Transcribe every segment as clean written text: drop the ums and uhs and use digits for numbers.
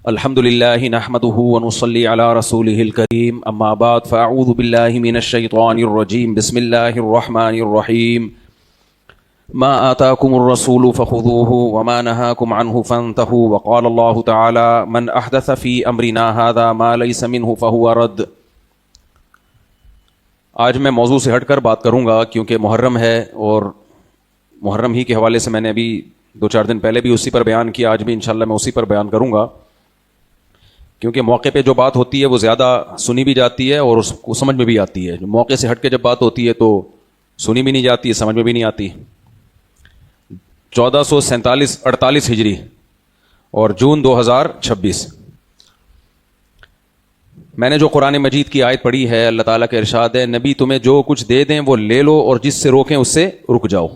الحمد للہ نحمده ونصلي على رسوله الكريم اما بعد فاعوذ باللہ من الشیطان الرجیم بسم اللہ الرحمن الرحیم ما آتاکم الرسول فخذوه وما نهاکم عنه فانتهوا وقال اللہ تعالی من احدث في امرنا هذا ما ليس منه فهو رد۔ آج میں موضوع سے ہٹ کر بات کروں گا کیونکہ محرم ہے اور محرم ہی کے حوالے سے میں نے ابھی 2-4 دن پہلے بھی اسی پر بیان کیا، آج بھی انشاءاللہ میں اسی پر بیان کروں گا کیونکہ موقع پہ جو بات ہوتی ہے وہ زیادہ سنی بھی جاتی ہے اور اس کو سمجھ میں بھی آتی ہے۔ جو موقع سے ہٹ کے جب بات ہوتی ہے تو سنی بھی نہیں جاتی، سمجھ میں بھی نہیں آتی۔ 1447-48 ہجری اور جون 2026 میں نے جو قرآن مجید کی آیت پڑھی ہے، اللہ تعالیٰ کا ارشاد ہے نبی تمہیں جو کچھ دے دیں وہ لے لو اور جس سے روکیں اس سے رک جاؤ۔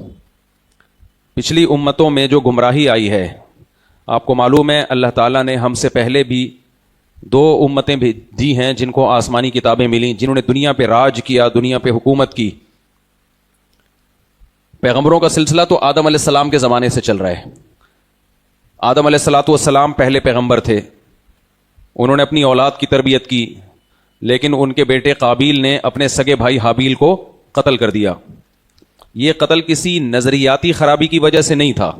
پچھلی امتوں میں جو گمراہی آئی ہے آپ کو معلوم ہے، اللہ تعالیٰ نے ہم سے پہلے بھی 2 امتیں بھی دی ہیں جن کو آسمانی کتابیں ملیں، جنہوں نے دنیا پہ راج کیا، دنیا پہ حکومت کی۔ پیغمبروں کا سلسلہ تو آدم علیہ السلام کے زمانے سے چل رہا ہے۔ آدم علیہ السلام پہلے پیغمبر تھے، انہوں نے اپنی اولاد کی تربیت کی، لیکن ان کے بیٹے قابیل نے اپنے سگے بھائی حابیل کو قتل کر دیا۔ یہ قتل کسی نظریاتی خرابی کی وجہ سے نہیں تھا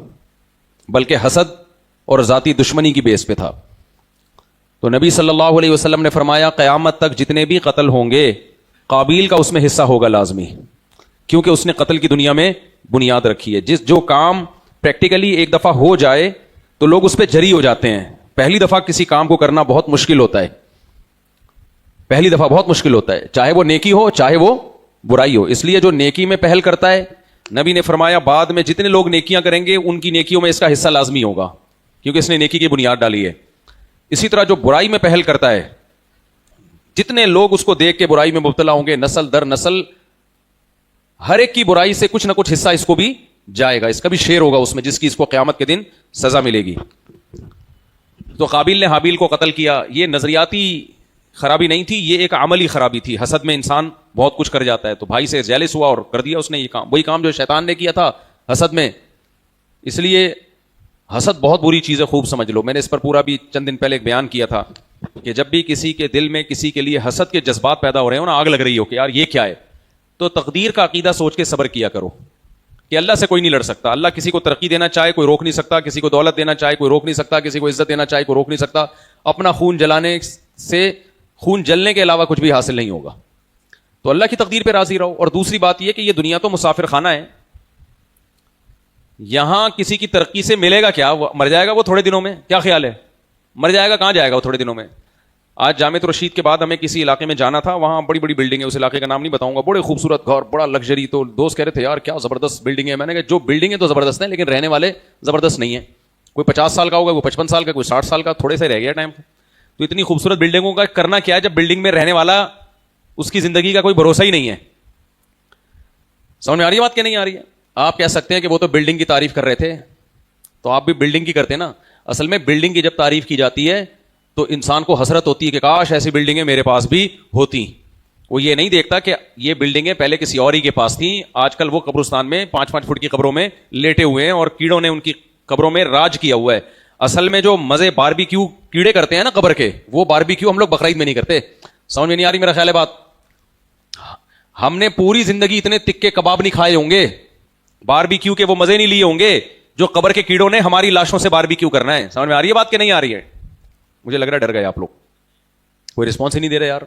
بلکہ حسد اور ذاتی دشمنی کی بیس پہ تھا۔ تو نبی صلی اللہ علیہ وسلم نے فرمایا قیامت تک جتنے بھی قتل ہوں گے قابیل کا اس میں حصہ ہوگا لازمی، کیونکہ اس نے قتل کی دنیا میں بنیاد رکھی ہے۔ جو کام پریکٹیکلی ایک دفعہ ہو جائے تو لوگ اس پہ جری ہو جاتے ہیں۔ پہلی دفعہ کسی کام کو کرنا بہت مشکل ہوتا ہے، پہلی دفعہ بہت مشکل ہوتا ہے، چاہے وہ نیکی ہو چاہے وہ برائی ہو۔ اس لیے جو نیکی میں پہل کرتا ہے، نبی نے فرمایا بعد میں جتنے لوگ نیکیاں کریں گے ان کی نیکیوں میں اس کا حصہ لازمی ہوگا، کیونکہ اس نے نیکی کی بنیاد ڈالی ہے۔ اسی طرح جو برائی میں پہل کرتا ہے، جتنے لوگ اس کو دیکھ کے برائی میں مبتلا ہوں گے نسل در نسل، ہر ایک کی برائی سے کچھ نہ کچھ حصہ اس کو بھی جائے گا، اس کا بھی شیئر ہوگا اس میں، جس کی اس کو قیامت کے دن سزا ملے گی۔ تو قابیل نے حابیل کو قتل کیا، یہ نظریاتی خرابی نہیں تھی، یہ ایک عملی خرابی تھی۔ حسد میں انسان بہت کچھ کر جاتا ہے، تو بھائی سے جیلس ہوا اور کر دیا اس نے یہ کام، وہی کام جو شیطان نے کیا تھا حسد میں۔ اس لیے حسد بہت بری چیز ہے، خوب سمجھ لو۔ میں نے اس پر پورا بھی چند دن پہلے ایک بیان کیا تھا کہ جب بھی کسی کے دل میں کسی کے لیے حسد کے جذبات پیدا ہو رہے ہو نا، آگ لگ رہی ہو کہ یار یہ کیا ہے، تو تقدیر کا عقیدہ سوچ کے صبر کیا کرو کہ اللہ سے کوئی نہیں لڑ سکتا۔ اللہ کسی کو ترقی دینا چاہے کوئی روک نہیں سکتا، کسی کو دولت دینا چاہے کوئی روک نہیں سکتا، کسی کو عزت دینا چاہے کوئی روک نہیں سکتا۔ اپنا خون جلانے سے خون جلنے کے علاوہ کچھ بھی حاصل نہیں ہوگا، تو اللہ کی تقدیر پہ راضی رہو۔ اور دوسری بات یہ کہ یہ دنیا تو مسافر خانہ ہے، یہاں کسی کی ترقی سے ملے گا کیا؟ وہ مر جائے گا وہ تھوڑے دنوں میں، کیا خیال ہے؟ مر جائے گا، کہاں جائے گا وہ تھوڑے دنوں میں؟ آج جامع رشید کے بعد ہمیں کسی علاقے میں جانا تھا، وہاں بڑی بڑی بلڈنگ ہے، اس علاقے کا نام نہیں بتاؤں گا، بڑے خوبصورت گھر، بڑا لگژری۔ تو دوست کہہ رہے تھے یار کیا زبردست بلڈنگ ہے۔ میں نے کہا جو بلڈنگ ہے تو زبردست ہے لیکن رہنے والے زبردست نہیں ہے۔ کوئی 50 سال کا ہوگا، کوئی 55 سال کا، کوئی 60 سال کا، تھوڑے سے رہ گیا ٹائم۔ تو اتنی خوبصورت بلڈنگوں کا کرنا کیا ہے جب بلڈنگ میں رہنے والا اس کی زندگی کا کوئی بھروسہ ہی نہیں ہے؟ سمجھ میں آ رہی ہے بات کہ نہیں آ رہی ہے؟ آپ کہہ سکتے ہیں کہ وہ تو بلڈنگ کی تعریف کر رہے تھے، تو آپ بھی بلڈنگ کی کرتے ہیں نا۔ اصل میں بلڈنگ کی جب تعریف کی جاتی ہے تو انسان کو حسرت ہوتی ہے کہ کاش ایسی بلڈنگیں میرے پاس بھی ہوتی۔ وہ یہ نہیں دیکھتا کہ یہ بلڈنگیں پہلے کسی اور ہی کے پاس تھیں، آج کل وہ قبرستان میں 5-5 فٹ کی قبروں میں لیٹے ہوئے ہیں اور کیڑوں نے ان کی قبروں میں راج کیا ہوا ہے۔ اصل میں جو مزے باربیکیو کیڑے کرتے ہیں نا قبر کے، وہ باربیکیو ہم لوگ بقرعید میں نہیں کرتے۔ سمجھ میں نہیں آ رہی میرا خیال ہے بات؟ ہم نے پوری زندگی اتنے تکے کباب نہیں کھائے ہوں گے، باربیکیو کے وہ مزے نہیں لیے ہوں گے جو قبر کے کیڑوں نے ہماری لاشوں سے باربیکیو کرنا ہے۔ سمجھ میں آ رہی ہے بات کہ نہیں آ رہی ہے؟ مجھے لگ رہا ہے ڈر گئے آپ لوگ، کوئی رسپانس ہی نہیں دے رہے یار۔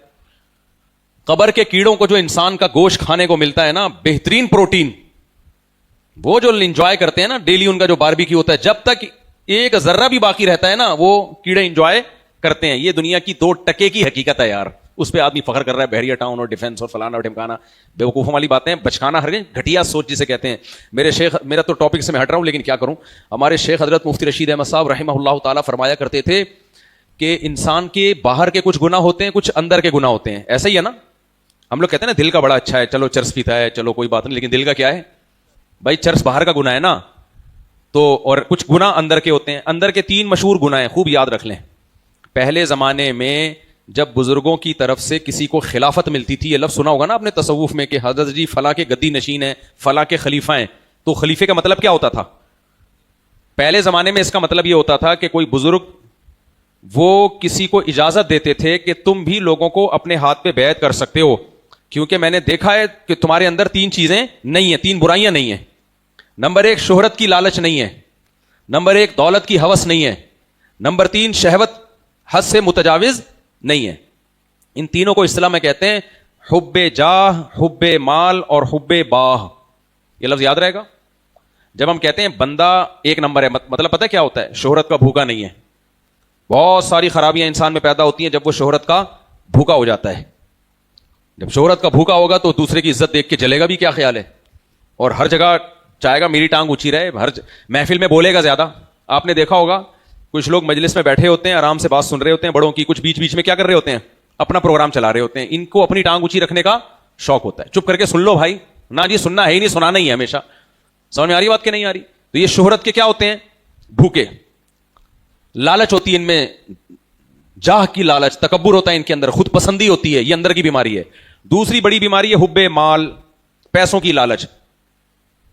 قبر کے کیڑوں کو جو انسان کا گوشت کھانے کو ملتا ہے نا، بہترین پروٹین، وہ جو انجوائے کرتے ہیں نا ڈیلی، ان کا جو باربیکیو ہوتا ہے، جب تک ایک ذرہ بھی باقی رہتا ہے نا وہ کیڑے انجوائے کرتے ہیں۔ یہ دنیا کی 2 ٹکے کی حقیقت ہے یار، اس پہ آدمی فخر کر رہا ہے، بحریہ ٹاؤن اور ڈیفنس اور فلانا اور ٹھمکانا، بیوقوفوں والی باتیں، بچکانا، ہر گھٹیا سوچ جسے کہتے ہیں۔ میرے شیخ، میرا تو ٹاپک سے میں ہٹ رہا ہوں لیکن کیا کروں، ہمارے شیخ حضرت مفتی رشید احمد صاحب رحمہ اللہ تعالیٰ فرمایا کرتے تھے کہ انسان کے باہر کے کچھ گناہ ہوتے ہیں، کچھ اندر کے گناہ ہوتے ہیں۔ ایسا ہی ہے نا، ہم لوگ کہتے ہیں نا دل کا بڑا اچھا ہے، چلو چرس پیتا ہے، چلو کوئی بات نہیں، لیکن دل کا کیا ہے بھائی؟ چرس باہر کا گناہ ہے نا، تو اور کچھ گناہ اندر کے ہوتے ہیں۔ اندر کے 3 مشہور گناہ ہیں، خوب یاد رکھ لیں۔ پہلے زمانے میں جب بزرگوں کی طرف سے کسی کو خلافت ملتی تھی، یہ لفظ سنا ہوگا نا آپ نے تصوف میں کہ حضرت جی فلاں کے گدی نشین ہیں، فلاں کے خلیفہ ہیں، تو خلیفے کا مطلب کیا ہوتا تھا؟ پہلے زمانے میں اس کا مطلب یہ ہوتا تھا کہ کوئی بزرگ وہ کسی کو اجازت دیتے تھے کہ تم بھی لوگوں کو اپنے ہاتھ پہ بیعت کر سکتے ہو، کیونکہ میں نے دیکھا ہے کہ تمہارے اندر 3 چیزیں نہیں ہیں، 3 برائیاں نہیں ہیں. نمبر 1 شہرت کی لالچ نہیں ہے، نمبر 1 دولت کی ہوس نہیں ہے، نمبر 3 شہوت حد سے متجاوز نہیں ہے. ان تینوں کو اصطلاح میں کہتے ہیں حب جاہ، حب مال اور حب باہ. یہ لفظ یاد رہے گا. جب ہم کہتے ہیں بندہ 1 نمبر ہے، مطلب پتہ کیا ہوتا ہے؟ شہرت کا بھوکا نہیں ہے. بہت ساری خرابیاں انسان میں پیدا ہوتی ہیں جب وہ شہرت کا بھوکا ہو جاتا ہے. جب شہرت کا بھوکا ہوگا تو دوسرے کی عزت دیکھ کے جلے گا بھی، کیا خیال ہے، اور ہر جگہ چاہے گا میری ٹانگ اونچی رہے، ہر محفل میں بولے گا زیادہ. آپ نے دیکھا ہوگا کچھ لوگ مجلس میں بیٹھے ہوتے ہیں، آرام سے بات سن رہے ہوتے ہیں بڑوں کی، کچھ بیچ بیچ میں کیا کر رہے ہوتے ہیں؟ اپنا پروگرام چلا رہے ہوتے ہیں. ان کو اپنی ٹانگ اونچی رکھنے کا شوق ہوتا ہے. چپ کر کے سن لو بھائی، نہ جی سننا ہے ہی نہیں، سنانا ہی ہے ہمیشہ. سمجھ میں آ رہی بات کہ نہیں آ رہی؟ تو یہ شہرت کے کیا ہوتے ہیں؟ بھوکے. لالچ ہوتی ہے ان میں، جاہ کی لالچ، تکبر ہوتا ہے ان کے اندر، خود پسندی ہوتی ہے، یہ اندر کی بیماری ہے. دوسری بڑی بیماری ہے حب مال، پیسوں کی لالچ.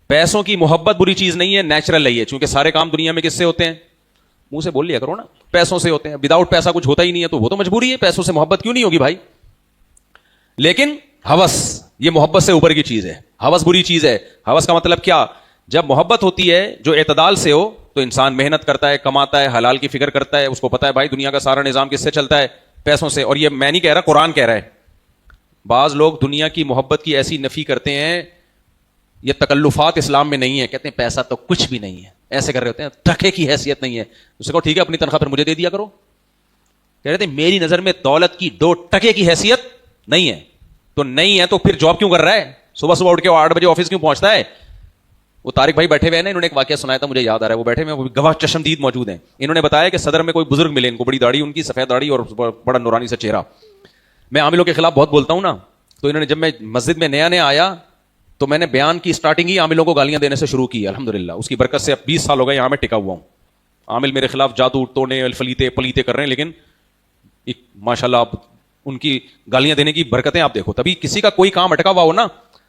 پیسوں کی محبت بری چیز نہیں ہے، نیچرل ہے، چونکہ سارے کام دنیا میں کس سے ہوتے ہیں؟ منہ سے بول لیا کرو نا، پیسوں سے ہوتے ہیں. وداؤٹ پیسہ کچھ ہوتا ہی نہیں ہے، تو وہ تو مجبوری ہے. پیسوں سے محبت کیوں نہیں ہوگی بھائی؟ لیکن ہوس یہ محبت سے اوپر کی چیز ہے. ہوس بری چیز ہے. ہوس کا مطلب کیا؟ جب محبت ہوتی ہے جو اعتدال سے ہو تو انسان محنت کرتا ہے، کماتا ہے، حلال کی فکر کرتا ہے. اس کو پتا ہے بھائی دنیا کا سارا نظام کس سے چلتا ہے؟ پیسوں سے. اور یہ میں نہیں کہہ رہا، قرآن کہہ رہا ہے. بعض لوگ دنیا کی محبت کی ایسی نفی کرتے ہیں، یہ تکلفات اسلام میں نہیں ہے. کہتے ہیں پیسہ تو کچھ بھی نہیں ہے، ایسے کر رہے ہوتے ہیں، ٹکے کی حیثیت نہیں ہے. اسے کہو ٹھیک ہے اپنی تنخواہ پھر مجھے دے دیا کرو. کہہ رہے تھے میری نظر میں دولت کی 2 ٹکے کی حیثیت نہیں ہے. تو نہیں ہے تو پھر جاب کیوں کر رہا ہے؟ صبح صبح اٹھ کے 8 بجے آفس کیوں پہنچتا ہے؟ وہ طارق بھائی بیٹھے ہوئے ہیں نا، انہوں نے ایک واقعہ سنایا تھا، مجھے یاد آ رہا ہے. وہ بیٹھے ہوئے گواہ چشمدید موجود ہیں. انہوں نے بتایا کہ صدر میں کوئی بزرگ ملے ان کو، بڑی داڑھی ان کی، سفید داڑھی اور بڑا نورانی سا چہرہ. میں عاملوں کے خلاف بہت بولتا ہوں نا، تو انہوں نے جب میں مسجد میں نیا نیا آیا تو میں نے بیان کی سٹارٹنگ ہی عاملوں کو گالیاں دینے سے شروع کی. الحمدللہ اس کی برکت سے اب 20 سال ہو گئے یہاں میں ٹکا ہوا ہوں. عامل میرے خلاف جادو ٹونے فلیتے پلیتے کر رہے ہیں، لیکن ماشاءاللہ آپ ان کی گالیاں دینے کی برکتیں آپ دیکھو. تبھی کسی کا کوئی کام اٹکا ہوا ہو نا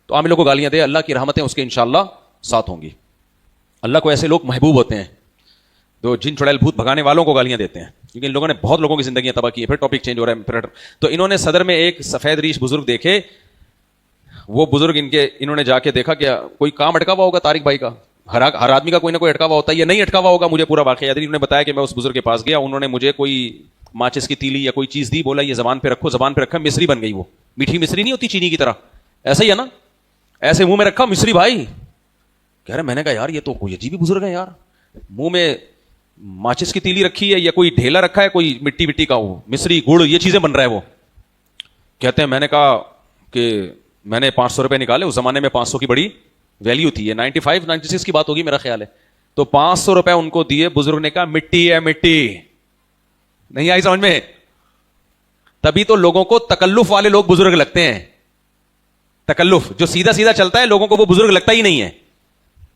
تو عاملوں کو گالیاں دے، اللہ کی رحمتیں اس کے انشاءاللہ ساتھ ہوں گی. اللہ کو ایسے لوگ محبوب ہوتے ہیں جو جن چڑیل بھوت بھگانے والوں کو گالیاں دیتے ہیں، کیونکہ ان لوگوں نے بہت لوگوں کی زندگیاں تباہ کی ہے. پھر ٹاپک چینج ہو رہا ہے. تو انہوں نے صدر میں ایک سفید ریش بزرگ دیکھے. وہ بزرگ انہوں نے جا کے دیکھا کہ کوئی کام اٹکا ہوا ہوگا طارق بھائی کا، ہر آدمی کا کوئی نہ کوئی اٹکا ہوا ہوتا ہے، یہ نہیں اٹکا ہوا ہوگا. مجھے پورا واقعہ یاد ہے. انہوں نے بتایا کہ میں اس بزرگ کے پاس گیا، انہوں نے مجھے کوئی ماچس کی تیلی یا کوئی چیز دی، بولا یہ زبان پہ رکھو. زبان پہ رکھا، مصری بن گئی. وہ میٹھی مصری نہیں ہوتی چینی کی طرح، ایسا ہی ہے نا، ایسے منہ میں رکھا مصری. بھائی کہہ رہے، میں نے کہا یار یہ تو کوئی عجیب ہی بزرگ ہے یار، منہ میں ماچس کی تیلی رکھی ہے یا کوئی ڈھیلا رکھا ہے، کوئی مٹی مٹی کا، وہ مصری گڑ یہ چیزیں بن رہا ہے. وہ کہتے ہیں میں نے کہا کہ میں نے 500 روپے نکالے. اس زمانے میں 500 کی بڑی ویلیو تھی. یہ 95 96 کی بات ہوگی میرا خیال ہے. تو 500 روپے ان کو دیے. بزرگ نے کہا مٹی ہے مٹی. نہیں آئی سمجھ میں؟ تبھی تو لوگوں کو تکلف والے لوگ بزرگ لگتے ہیں. تکلف جو سیدھا سیدھا چلتا ہے لوگوں کو وہ بزرگ لگتا ہی نہیں ہے.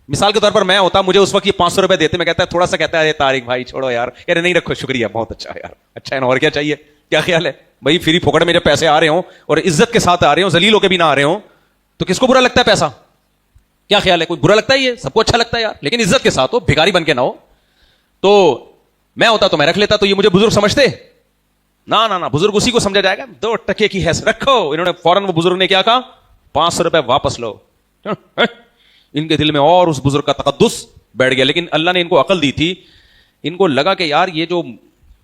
مثال کے طور پر میں ہوتا، مجھے اس وقت یہ 500 روپے دیتے، میں کہتا ہے تھوڑا سا، کہتا ہے طارق بھائی چھوڑو یار. کہہ رہے نہیں رکھو، شکریہ بہت اچھا ہے یار، اچھا ہے نا، اور کیا چاہیے. کیا خیال ہے بھائی؟ فری پھوکڑ میں جب پیسے آ رہے ہوں اور عزت کے ساتھ آ رہے ہوں، ذلیل ہو کے بھی نہ آ رہے ہوں، تو کس کو برا لگتا ہے پیسہ؟ کیا خیال ہے؟ کوئی برا لگتا ہے؟ یہ سب کو اچھا لگتا ہے یار، لیکن عزت کے ساتھ ہو، بھکاری بن کے نہ ہو. تو میں ہوتا تو میں رکھ لیتا. تو یہ مجھے بزرگ سمجھتے؟ نہ بزرگ اسی کو سمجھا جائے گا 2 ٹکے کی حیثیت رکھو. انہوں نے فوراً وہ بزرگ نے کیا کہا؟ 500 روپے واپس لو. ان کے دل میں اور اس بزرگ کا تقدس بیٹھ گیا. لیکن اللہ نے ان کو عقل دی تھی. ان کو لگا کہ یار یہ جو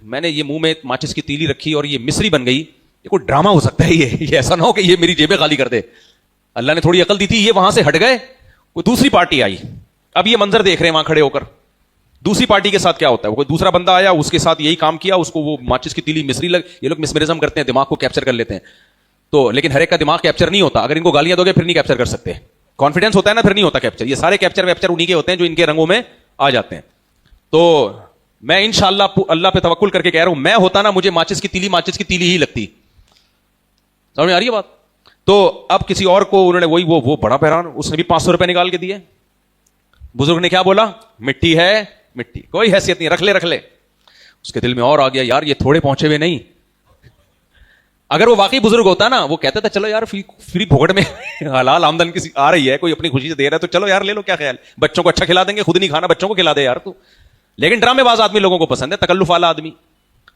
میں نے یہ منہ میں ماچس کی تیلی رکھی اور یہ مصری بن گئی، یہ کوئی ڈرامہ ہو سکتا ہے. یہ ایسا نہ ہو کہ یہ میری جیبیں خالی کر دے. اللہ نے تھوڑی عقل دی تھی. یہ وہاں سے ہٹ گئے، کوئی دوسری پارٹی آئی. اب یہ منظر دیکھ رہے ہیں وہاں کھڑے ہو کر. دوسری پارٹی کے ساتھ کیا ہوتا ہے؟ وہ کوئی دوسرا بندہ آیا، اس کے ساتھ یہی کام کیا، اس کو وہ ماچس کی تیلی مصری لگ. یہ لوگ مسمرزم کرتے ہیں، دماغ کو کیپچر کر لیتے ہیں. تو لیکن ہر ایک کا دماغ کیپچر نہیں ہوتا. اگر ان کو گالیاں دو گے پھر نہیں کیپچر کر سکتے. کانفیڈنس ہوتا ہے نا، پھر نہیں ہوتا کیپچر. یہ سارے کیپچر ویپچر انہی کے ہوتے ہیں جو ان کے رنگوں میں آ جاتے ہیں. تو میں انشاءاللہ اللہ پہ توکل کر کے کہہ رہا ہوں، میں ہوتا نا مجھے ماچس کی تیلی ہی لگتی. سمجھ میں آ رہی ہے بات؟ تو اب کسی اور کو انہوں نے وہ بڑا بہران، اس نے بھی 500 روپے نکال کے دیے. بزرگ نے کیا بولا؟ مٹی ہے مٹی، کوئی حیثیت نہیں، رکھ لے. اس کے دل میں اور آ گیا یار یہ تھوڑے پہنچے ہوئے نہیں. اگر وہ واقعی بزرگ ہوتا نا، وہ کہتا تھا چلو یار فری بھوکڑ میں حلال آمدن کسی آ رہی ہے، کوئی اپنی خوشی سے دے رہا ہے تو چلو یار لے لو، کیا خیال، بچوں کو اچھا کھلا دیں گے، خود نہیں کھانا بچوں کو کھلا دے یار تو. لیکن ڈرامے باز آدمی لوگوں کو پسند ہے، تکلف والا آدمی.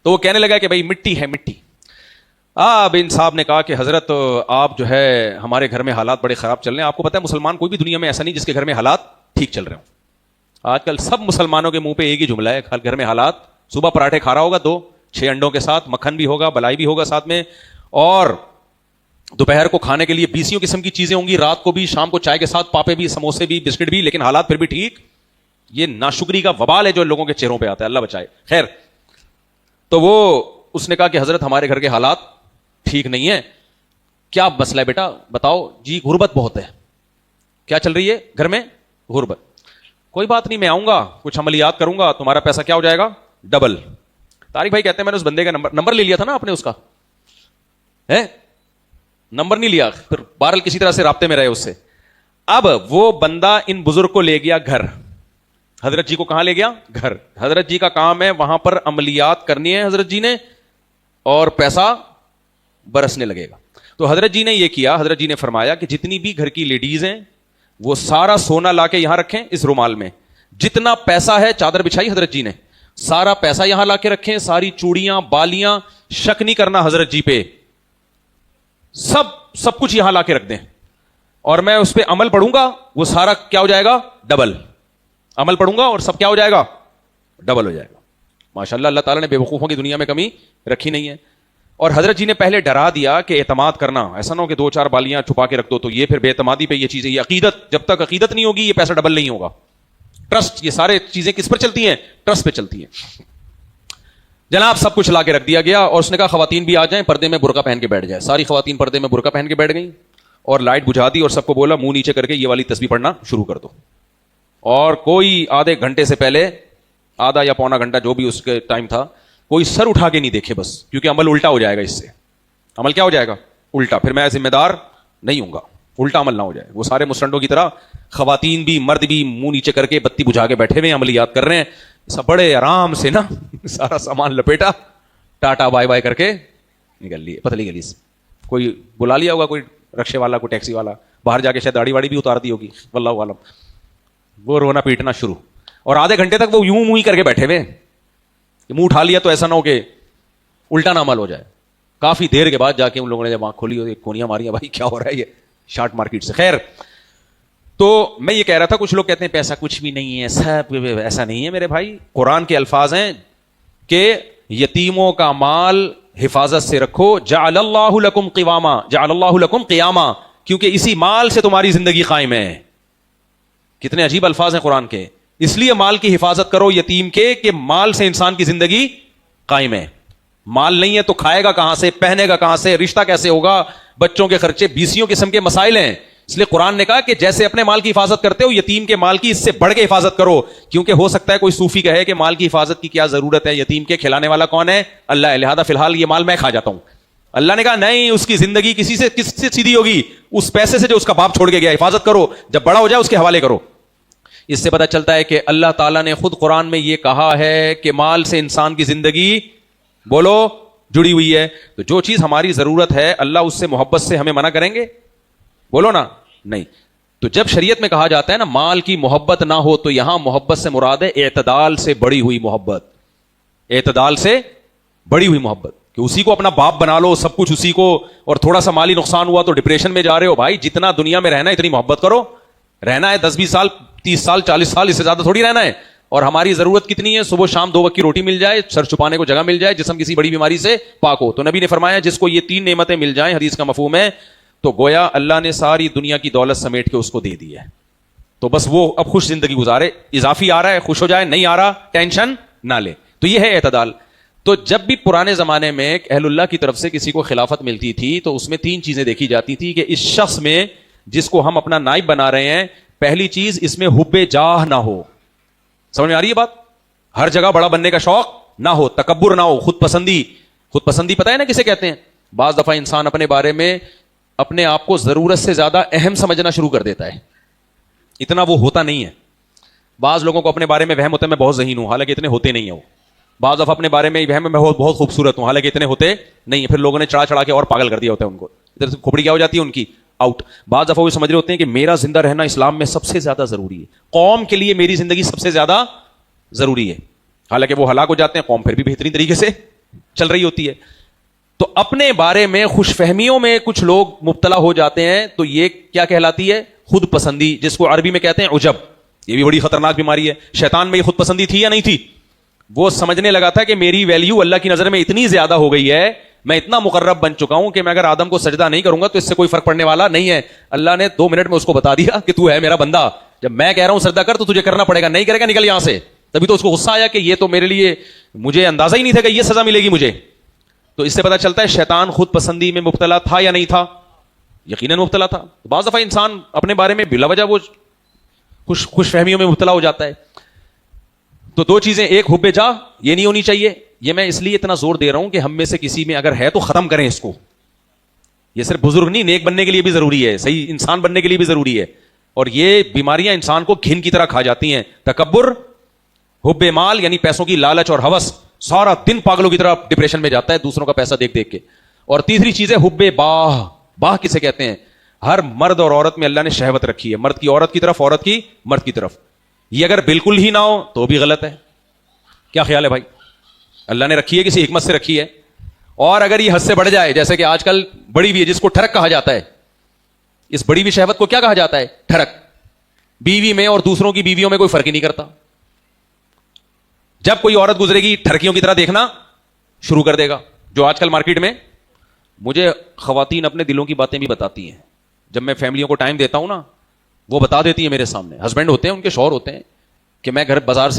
تو وہ کہنے لگا کہ بھائی مٹی ہے مٹی. اب ان صاحب نے کہا کہ حضرت آپ جو ہے ہمارے گھر میں حالات بڑے خراب چل رہے ہیں. آپ کو پتہ ہے مسلمان کوئی بھی دنیا میں ایسا نہیں جس کے گھر میں حالات ٹھیک چل رہے ہوں. آج کل سب مسلمانوں کے منہ پہ ایک ہی جملہ ہے, گھر میں حالات, صبح پراٹھے کھا رہا ہوگا 2-6 انڈوں کے ساتھ, مکھن بھی ہوگا, بلائی بھی ہوگا ساتھ میں, اور دوپہر کو کھانے کے لیے 20 قسم کی چیزیں ہوں گی, رات کو بھی, شام کو چائے کے ساتھ پاپے بھی, سموسے بھی, بسکٹ بھی, لیکن حالات پھر بھی ٹھیک. یہ ناشکری کا وبال ہے جو لوگوں کے چہروں پہ آتا ہے, اللہ بچائے. خیر, تو وہ اس نے کہا کہ حضرت ہمارے گھر کے حالات ٹھیک نہیں ہے. کیا مسئلہ ہے بیٹا بتاؤ. جی غربت بہت ہے. کیا چل رہی ہے گھر میں؟ غربت. کوئی بات نہیں, میں آؤں گا, کچھ عملیات کروں گا, تمہارا پیسہ کیا ہو جائے گا؟ ڈبل. طارق بھائی کہتے ہیں میں نے اس بندے کا نمبر لے لیا تھا نا آپ نے, اس کا ہے نمبر نہیں لیا, پھر بہرحال کسی طرح سے رابطے میں رہے اس سے. اب وہ بندہ ان بزرگ کو لے گیا گھر. حضرت جی کو کہاں لے گیا؟ گھر. حضرت جی کا کام ہے وہاں پر عملیات کرنی ہے حضرت جی نے, اور پیسہ برسنے لگے گا. تو حضرت جی نے یہ کیا, حضرت جی نے فرمایا کہ جتنی بھی گھر کی لیڈیز ہیں وہ سارا سونا لا کے یہاں رکھیں اس رومال میں, جتنا پیسہ ہے, چادر بچھائی حضرت جی نے, سارا پیسہ یہاں لا کے رکھیں, ساری چوڑیاں بالیاں, شک نہیں کرنا حضرت جی پہ, سب کچھ یہاں لا کے رکھ دیں, اور میں اس پہ عمل پڑھوں گا, وہ سارا کیا ہو جائے گا؟ ڈبل. عمل پڑھوں گا اور سب کیا ہو جائے گا؟ ڈبل ہو جائے گا. ماشاءاللہ اللہ تعالیٰ نے بے وقوفوں کی دنیا میں کمی رکھی نہیں ہے. اور حضرت جی نے پہلے ڈرا دیا کہ اعتماد کرنا, ایسا نہ ہو کہ 2-4 بالیاں چھپا کے رکھ دو تو یہ پھر بے اعتمادی پہ یہ چیزیں, یہ عقیدت, جب تک عقیدت نہیں ہوگی یہ پیسہ ڈبل نہیں ہوگا. ٹرسٹ, یہ سارے چیزیں کس پر چلتی ہیں؟ ٹرسٹ پہ چلتی ہیں. جناب سب کچھ لا کے رکھ دیا گیا, اور اس نے کہا خواتین بھی آ جائیں, پردے میں برقع پہن کے بیٹھ جائیں. ساری خواتین پردے میں برقع پہن کے بیٹھ گئیں, اور لائٹ بجھا دی, اور سب کو بولا منہ نیچے کر کے یہ والی تسبیح پڑھنا شروع کر دو. اور کوئی آدھے گھنٹے سے پہلے, آدھا یا پونا گھنٹہ جو بھی اس کے ٹائم تھا, کوئی سر اٹھا کے نہیں دیکھے بس, کیونکہ عمل الٹا ہو جائے گا اس سے. عمل کیا ہو جائے گا؟ الٹا. پھر میں ذمہ دار نہیں ہوں گا, الٹا عمل نہ ہو جائے. وہ سارے مسٹنڈوں کی طرح خواتین بھی مرد بھی منہ نیچے کر کے بتی بجھا کے بیٹھے ہوئے عملیات کر رہے ہیں. سب بڑے آرام سے نا سارا سامان لپیٹا, ٹاٹا بائے بائے کر کے نکل لیے پتلی گلی سے. کوئی بلا لیا ہوگا, کوئی رکشے والا, کوئی ٹیکسی والا, باہر جا کے شاید داڑھی واڑی بھی اتار دی ہوگی, واللہ عالم. وہ رونا پیٹنا شروع, اور آدھے گھنٹے تک وہ یوں منہ کر کے بیٹھے ہوئے. منہ اٹھا لیا تو ایسا نہ ہو کہ الٹا نہ عمل ہو جائے. کافی دیر کے بعد جا کے ان لوگوں نے جب آنکھ کھولی, کونیاں ماری, بھائی کیا ہو رہا ہے یہ شارٹ مارکیٹ سے. خیر, تو میں یہ کہہ رہا تھا, کچھ لوگ کہتے ہیں پیسہ کچھ بھی نہیں ہے, سب ایسا نہیں ہے میرے بھائی. قرآن کے الفاظ ہیں کہ یتیموں کا مال حفاظت سے رکھو, جعل اللہ لکم قواما, جعل اللہ لکم قیاما, کیونکہ اسی مال سے تمہاری زندگی قائم ہے. کتنے عجیب الفاظ ہیں قرآن کے. اس لیے مال کی حفاظت کرو یتیم کے, کہ مال سے انسان کی زندگی قائم ہے. مال نہیں ہے تو کھائے گا کہاں سے, پہنے گا کہاں سے, رشتہ کیسے ہوگا, بچوں کے خرچے, 20 قسم کے مسائل ہیں. اس لیے قرآن نے کہا کہ جیسے اپنے مال کی حفاظت کرتے ہو, یتیم کے مال کی اس سے بڑھ کے حفاظت کرو. کیونکہ ہو سکتا ہے کوئی صوفی کہے کہ مال کی حفاظت کی کیا ضرورت ہے, یتیم کے کھلانے والا کون ہے؟ اللہ ہے, لہذا فی الحال یہ مال میں کھا جاتا ہوں. اللہ نے کہا نہیں, اس کی زندگی کس سے سیدھی ہوگی؟ اس پیسے سے جو اس کا باپ چھوڑ کے گیا. حفاظت کرو, جب بڑا ہو جائے اس کے حوالے کرو. اس سے پتہ چلتا ہے کہ اللہ تعالیٰ نے خود قرآن میں یہ کہا ہے کہ مال سے انسان کی زندگی بولو جڑی ہوئی ہے. تو جو چیز ہماری ضرورت ہے اللہ اس سے محبت سے ہمیں منع کریں گے؟ بولو نا, نہیں. تو جب شریعت میں کہا جاتا ہے نا مال کی محبت نہ ہو, تو یہاں محبت سے مراد ہے اعتدال سے بڑی ہوئی محبت. اعتدال سے بڑی ہوئی محبت, کہ اسی کو اپنا باپ بنا لو, سب کچھ اسی کو, اور تھوڑا سا مالی نقصان ہوا تو ڈپریشن میں جا رہے ہو. بھائی جتنا دنیا میں رہنا ہے اتنی محبت کرو. رہنا ہے 10-20 سال, 30 سال, 40 سال, اس سے زیادہ تھوڑی رہنا ہے. اور ہماری ضرورت کتنی ہے؟ صبح شام 2 وقت کی روٹی مل جائے, سر چھپانے کو جگہ مل جائے, جسم کسی بڑی بیماری سے پاک ہو. تو نبی نے فرمایا جس کو یہ 3 نعمتیں مل جائیں, حدیث کا مفہوم ہے, تو گویا اللہ نے ساری دنیا کی دولت سمیٹ کے اس کو دے دی ہے. تو بس وہ اب خوش زندگی گزارے. اضافی آ رہا ہے خوش ہو جائے, نہیں آ رہا ٹینشن نہ لے. تو یہ ہے اعتدال. تو جب بھی پرانے زمانے میں اہل اللہ کی طرف سے کسی کو خلافت ملتی تھی تو اس میں 3 چیزیں دیکھی جاتی تھی کہ اس شخص میں جس کو ہم اپنا نائب بنا رہے ہیں, پہلی چیز اس میں حب جاہ نہ ہو. سمجھ میں آ رہی ہے بات؟ ہر جگہ بڑا بننے کا شوق نہ ہو, تکبر نہ ہو, خود پسندی. خود پسندی پتہ ہے نا کسے کہتے ہیں؟ بعض دفعہ انسان اپنے بارے میں اپنے آپ کو ضرورت سے زیادہ اہم سمجھنا شروع کر دیتا ہے, اتنا وہ ہوتا نہیں ہے. بعض لوگوں کو اپنے بارے میں وہم ہوتا ہے میں بہت ذہین ہوں, حالانکہ اتنے ہوتے نہیں ہیں. وہ بعض دفعہ اپنے بارے میں وہم میں بہت خوبصورت ہوں, حالانکہ اتنے ہوتے نہیں ہیں. پھر لوگوں نے چڑھا کے اور پاگل کر دیا ہوتا ہے ان کو, ادھر سے کھوپڑی کیا ہو جاتی ہے ان کی, آؤٹ. بعض دفعہ وہ سمجھ رہے ہوتے ہیں کہ میرا زندہ رہنا اسلام میں سب سے زیادہ ضروری ہے, قوم کے لیے میری زندگی سب سے زیادہ ضروری ہے. حالانکہ وہ ہلاک ہو جاتے ہیں, قوم پھر بھی بہترین طریقے سے چل رہی ہوتی ہے. تو اپنے بارے میں خوش فہمیوں میں کچھ لوگ مبتلا ہو جاتے ہیں, تو یہ کیا کہلاتی ہے؟ خود پسندی, جس کو عربی میں کہتے ہیں عجب. یہ بھی بڑی خطرناک بیماری ہے. شیطان میں یہ خود پسندی تھی یا نہیں تھی؟ وہ سمجھنے لگا تھا کہ میری ویلیو اللہ کی نظر میں اتنی زیادہ ہو گئی ہے, میں اتنا مقرب بن چکا ہوں کہ میں اگر آدم کو سجدہ نہیں کروں گا تو اس سے کوئی فرق پڑنے والا نہیں ہے. اللہ نے 2 منٹ میں اس کو بتا دیا کہ تو ہے میرا بندہ, جب میں کہہ رہا ہوں سجدہ کر تو تجھے کرنا پڑے گا, نہیں کرے گا نکل یہاں سے. تبھی تو اس کو غصہ آیا کہ یہ تو میرے لیے, مجھے اندازہ ہی نہیں تھا کہ یہ سزا ملے گی مجھے. تو اس سے پتا چلتا ہے شیطان خود پسندی میں مبتلا تھا یا نہیں تھا؟ یقیناً مبتلا تھا. بعض دفعہ انسان اپنے بارے میں بلا وجہ وہ خوش فہمیوں میں مبتلا ہو جاتا ہے. تو 2 چیزیں, ایک حب جاہ, یہ نہیں ہونی چاہیے. یہ میں اس لیے اتنا زور دے رہا ہوں کہ ہم میں سے کسی میں اگر ہے تو ختم کریں اس کو. یہ صرف بزرگ نہیں, نیک بننے کے لیے بھی ضروری ہے, صحیح انسان بننے کے لیے بھی ضروری ہے. اور یہ بیماریاں انسان کو گھن کی طرح کھا جاتی ہیں. تکبر, حب مال یعنی پیسوں کی لالچ اور ہوس, سارا دن پاگلوں کی طرح ڈپریشن میں جاتا ہے دوسروں کا پیسہ دیکھ دیکھ کے. اور تیسری چیز ہے حب باہ. باہ کسے کہتے ہیں؟ ہر مرد اور عورت میں اللہ نے شہوت رکھی ہے, مرد کی عورت کی طرف, عورت کی مرد کی طرف. یہ اگر بالکل ہی نہ ہو تو بھی غلط ہے. کیا خیال ہے بھائی؟ اللہ نے رکھی ہے, کسی حکمت سے رکھی ہے. اور اگر یہ حد سے بڑھ جائے, جیسے کہ آج کل بڑی ہوئی ہے جس کو ٹھڑک کہا جاتا ہے, اس بڑی ہوئی شہوت کو کیا کہا جاتا ہے؟ ٹھڑک. بیوی میں اور دوسروں کی بیویوں میں کوئی فرق ہی نہیں کرتا. جب کوئی عورت گزرے گی ٹھڑکیوں کی طرح دیکھنا شروع کر دے گا. جو آج کل مارکیٹ میں, مجھے خواتین اپنے دلوں کی باتیں بھی بتاتی ہیں. جب میں فیملیوں کو ٹائم دیتا ہوں نا, وہ بتا دیتی ہیں میرے سامنے, ہسبینڈ ہوتے ہیں ان کے, شوہر ہوتے ہیں, کہ میں گھر بازار سے